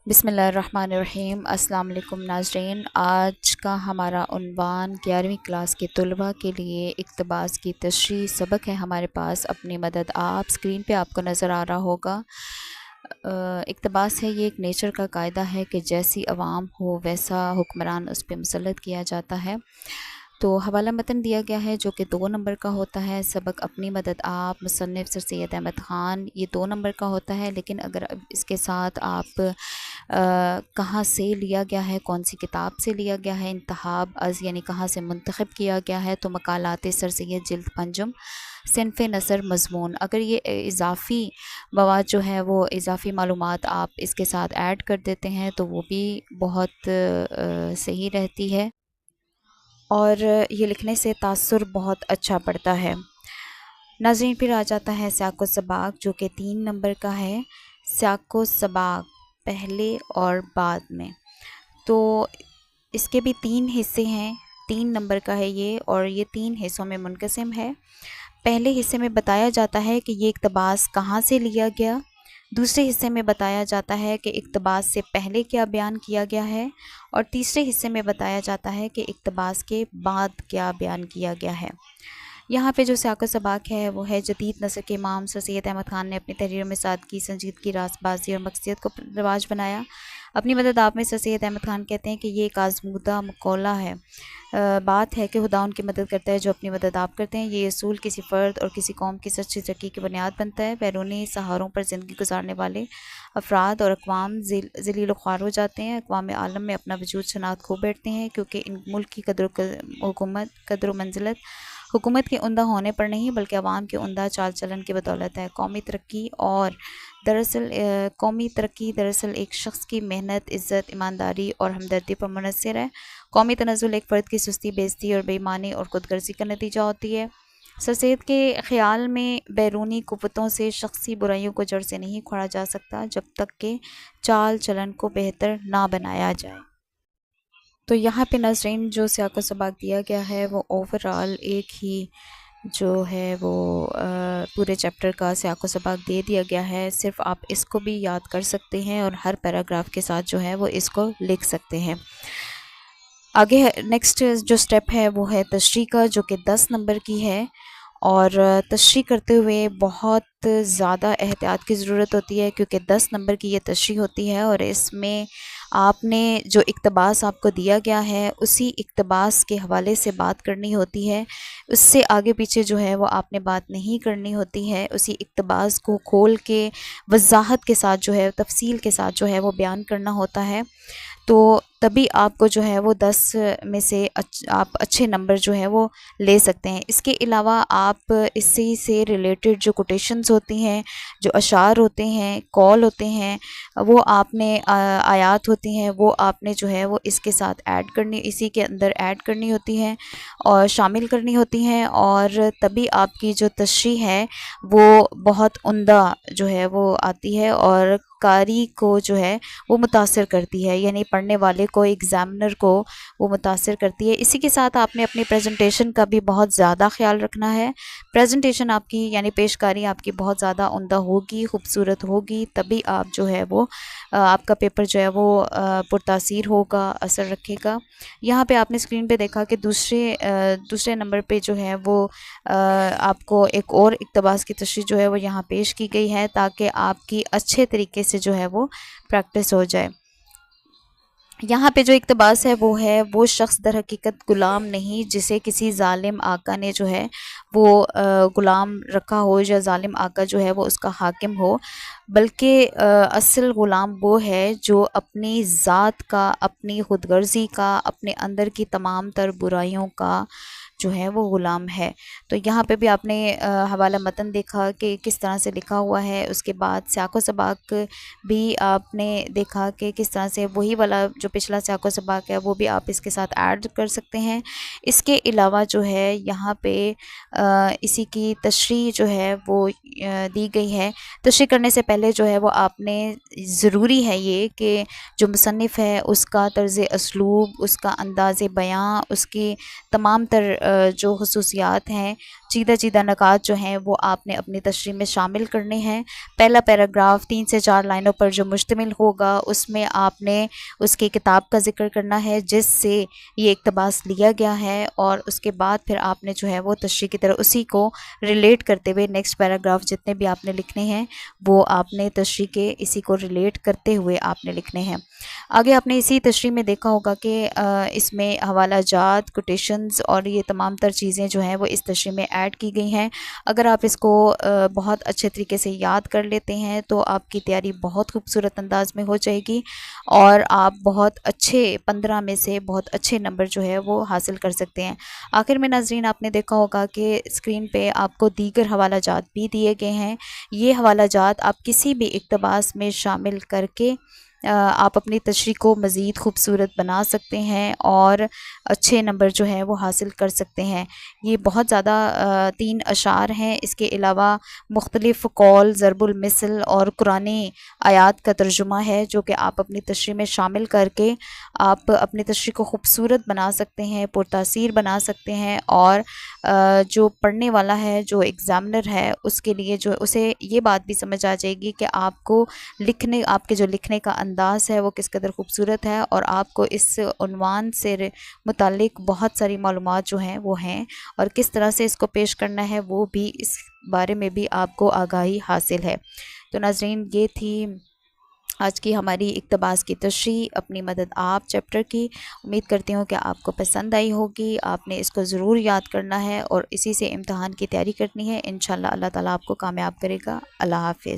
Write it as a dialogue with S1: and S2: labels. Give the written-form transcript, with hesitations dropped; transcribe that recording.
S1: بسم اللہ الرحمن الرحیم۔ السلام علیکم ناظرین، آج کا ہمارا عنوان 11ویں کلاس کے طلباء کے لیے اقتباس کی تشریح سبق ہے ہمارے پاس۔ اپنی مدد آپ اسکرین پہ آپ کو نظر آ رہا ہوگا۔ اقتباس ہے، یہ ایک نیچر کا قاعدہ ہے کہ جیسی عوام ہو ویسا حکمران اس پہ مسلط کیا جاتا ہے۔ تو حوالہ متن دیا گیا ہے جو کہ 2 نمبر کا ہوتا ہے۔ سبق اپنی مدد آپ، مصنف سر سید احمد خان، یہ 2 نمبر کا ہوتا ہے، لیکن اگر اس کے ساتھ آپ کہاں سے لیا گیا ہے، کون سی کتاب سے لیا گیا ہے، انتخاب از یعنی کہاں سے منتخب کیا گیا ہے، تو مقالات سر سید جلد پنجم صنف نثر مضمون، اگر یہ اضافی مواد جو ہے وہ اضافی معلومات آپ اس کے ساتھ ایڈ کر دیتے ہیں تو وہ بھی بہت صحیح رہتی ہے، اور یہ لکھنے سے تاثر بہت اچھا پڑتا ہے۔ ناظرین، پھر آ جاتا ہے سیاق و سباق جو کہ 3 نمبر کا ہے۔ سیاق و سباق پہلے اور بعد میں، تو اس کے بھی 3 حصے ہیں، 3 نمبر کا ہے یہ، اور یہ 3 حصوں میں منقسم ہے۔ پہلے حصے میں بتایا جاتا ہے کہ یہ اقتباس کہاں سے لیا گیا، دوسرے حصے میں بتایا جاتا ہے کہ اقتباس سے پہلے کیا بیان کیا گیا ہے، اور تیسرے حصے میں بتایا جاتا ہے کہ اقتباس کے بعد کیا بیان کیا گیا ہے۔ یہاں پہ جو سیاق و سباق ہے وہ ہے، جدید نثر کے امام سر سید احمد خان نے اپنی تحریروں میں سادگی، سنجیدگی، راست بازی اور مقصدیت کو رواج بنایا۔ اپنی مدد آپ میں سر سید احمد خان کہتے ہیں کہ یہ ایک آزمودہ مقولہ ہے، بات ہے کہ خدا ان کی مدد کرتا ہے جو اپنی مدد آپ کرتے ہیں۔ یہ اصول کسی فرد اور کسی قوم کی سچی ترقی کی بنیاد بنتا ہے۔ بیرونی سہاروں پر زندگی گزارنے والے افراد اور اقوام ذلیل و خوار ہو جاتے ہیں، اقوام عالم میں اپنا وجود شناخت کھو بیٹھتے ہیں، کیونکہ ان ملک کی قدر و منزلت حکومت کے عمدہ ہونے پر نہیں بلکہ عوام کے عمدہ چال چلن کی بدولت ہے۔ قومی ترقی دراصل ایک شخص کی محنت، عزت، ایمانداری اور ہمدردی پر منحصر ہے۔ قومی تنزل ایک فرد کی سستی، بے عزتی اور بے ایمانی اور خود غرضی کا نتیجہ ہوتی ہے۔ سر سید کے خیال میں بیرونی قوتوں سے شخصی برائیوں کو جڑ سے نہیں کھوڑا جا سکتا جب تک کہ چال چلن کو بہتر نہ بنایا جائے۔ تو یہاں پہ ناظرین جو سیاق و سباق دیا گیا ہے وہ اوورآل ایک ہی جو ہے وہ پورے چیپٹر کا سیاق و سباق دے دیا گیا ہے، صرف آپ اس کو بھی یاد کر سکتے ہیں اور ہر پیراگراف کے ساتھ جو ہے وہ اس کو لکھ سکتے ہیں۔ آگے نیکسٹ جو سٹیپ ہے وہ ہے تشریح کا، جو کہ 10 نمبر کی ہے، اور تشریح کرتے ہوئے بہت زیادہ احتیاط کی ضرورت ہوتی ہے، کیونکہ 10 نمبر کی یہ تشریح ہوتی ہے، اور اس میں آپ نے جو اقتباس آپ کو دیا گیا ہے اسی اقتباس کے حوالے سے بات کرنی ہوتی ہے، اس سے آگے پیچھے جو ہے وہ آپ نے بات نہیں کرنی ہوتی ہے، اسی اقتباس کو کھول کے وضاحت کے ساتھ جو ہے، تفصیل کے ساتھ جو ہے وہ بیان کرنا ہوتا ہے، تو تبھی آپ کو جو ہے وہ 10 میں سے آپ اچھے نمبر جو ہے وہ لے سکتے ہیں۔ اس کے علاوہ آپ اس سے ریلیٹڈ جو کوٹیشنز ہوتی ہیں، جو اشعار ہوتے ہیں، قول ہوتے ہیں، وہ آپ نے آیات ہوتی ہیں، وہ آپ نے جو ہے وہ اس کے ساتھ اسی کے اندر ایڈ کرنی ہوتی ہیں اور شامل کرنی ہوتی ہیں، اور تبھی آپ کی جو تشریح ہے وہ بہت عمدہ جو ہے وہ آتی ہے، اور قاری کو جو ہے وہ متاثر کرتی ہے، یعنی پڑھنے والے کو، ایگزامنر کو وہ متاثر کرتی ہے۔ اسی کے ساتھ آپ نے اپنی پریزنٹیشن کا بھی بہت زیادہ خیال رکھنا ہے۔ پریزنٹیشن آپ کی یعنی پیشکاری آپ کی بہت زیادہ عمدہ ہوگی، خوبصورت ہوگی، تبھی آپ جو ہے وہ آپ کا پیپر جو ہے وہ پرتاثیر ہوگا، اثر رکھے گا۔ یہاں پہ آپ نے اسکرین پہ دیکھا کہ دوسرے نمبر پہ جو ہے وہ آپ کو ایک اور اقتباس کی تشریح جو ہے وہ یہاں پیش کی گئی ہے، تاکہ آپ کی اچھے طریقے سے جو ہے وہ پریکٹس ہو جائے۔ یہاں پہ جو اقتباس ہے وہ شخص در حقیقت غلام نہیں جسے کسی ظالم آقا نے جو ہے وہ غلام رکھا ہو، یا ظالم آقا جو ہے وہ اس کا حاکم ہو، بلکہ اصل غلام وہ ہے جو اپنی ذات کا، اپنی خود غرضی کا، اپنے اندر کی تمام تر برائیوں کا جو ہے وہ غلام ہے۔ تو یہاں پہ بھی آپ نے حوالہ متن دیکھا کہ کس طرح سے لکھا ہوا ہے، اس کے بعد سیاق و سباق بھی آپ نے دیکھا کہ کس طرح سے وہی والا جو پچھلا سیاق و سباق ہے وہ بھی آپ اس کے ساتھ ایڈ کر سکتے ہیں۔ اس کے علاوہ جو ہے یہاں پہ اسی کی تشریح جو ہے وہ دی گئی ہے۔ تشریح کرنے سے پہلے جو ہے وہ آپ نے ضروری ہے یہ کہ جو مصنف ہے اس کا طرز اسلوب، اس کا انداز بیاں، اس کی تمام تر جو خصوصیات ہیں چیدہ چیدہ نکات جو ہیں وہ آپ نے اپنی تشریح میں شامل کرنے ہیں۔ پہلا پیراگراف 3 سے 4 لائنوں پر جو مشتمل ہوگا اس میں آپ نے اس کی کتاب کا ذکر کرنا ہے جس سے یہ اقتباس لیا گیا ہے، اور اس کے بعد پھر آپ نے جو ہے وہ تشریح کی طرح اسی کو ریلیٹ کرتے ہوئے نیکسٹ پیراگراف جتنے بھی آپ نے لکھنے ہیں وہ آپ نے تشریح کے اسی کو ریلیٹ کرتے ہوئے آپ نے لکھنے ہیں۔ آگے آپ نے اسی تشریح میں دیکھا ہوگا کہ اس میں حوالہ جات، کوٹیشنز اور یہ تمام تر چیزیں جو ہیں وہ اس تشریح میں ایڈ کی گئی ہیں۔ اگر آپ اس کو بہت اچھے طریقے سے یاد کر لیتے ہیں تو آپ کی تیاری بہت خوبصورت انداز میں ہو جائے گی اور آپ بہت اچھے 15 میں سے بہت اچھے نمبر جو ہے وہ حاصل کر سکتے ہیں۔ آخر میں ناظرین آپ نے دیکھا ہوگا کہ اسکرین پہ آپ کو دیگر حوالہ جات بھی دیے گئے ہیں۔ یہ حوالہ جات آپ کسی بھی اقتباس میں شامل کر کے آپ اپنی تشریح کو مزید خوبصورت بنا سکتے ہیں اور اچھے نمبر جو ہیں وہ حاصل کر سکتے ہیں۔ یہ بہت زیادہ 3 اشعار ہیں، اس کے علاوہ مختلف قول، ضرب المثل اور قرآنی آیات کا ترجمہ ہے جو کہ آپ اپنی تشریح میں شامل کر کے آپ اپنی تشریح کو خوبصورت بنا سکتے ہیں، پرتاثیر بنا سکتے ہیں، اور جو پڑھنے والا ہے، جو ایگزامنر ہے، اس کے لیے جو اسے یہ بات بھی سمجھ آ جائے گی کہ آپ کو آپ کے جو لکھنے کا انداز ہے وہ کس قدر خوبصورت ہے، اور آپ کو اس عنوان سے متعلق بہت ساری معلومات جو ہیں وہ ہیں، اور کس طرح سے اس کو پیش کرنا ہے وہ بھی اس بارے میں بھی آپ کو آگاہی حاصل ہے۔ تو ناظرین یہ تھی آج کی ہماری اقتباس کی تشریح، اپنی مدد آپ چیپٹر کی۔ امید کرتی ہوں کہ آپ کو پسند آئی ہوگی، آپ نے اس کو ضرور یاد کرنا ہے اور اسی سے امتحان کی تیاری کرنی ہے۔ انشاءاللہ اللہ تعالیٰ آپ کو کامیاب کرے گا۔ اللہ حافظ۔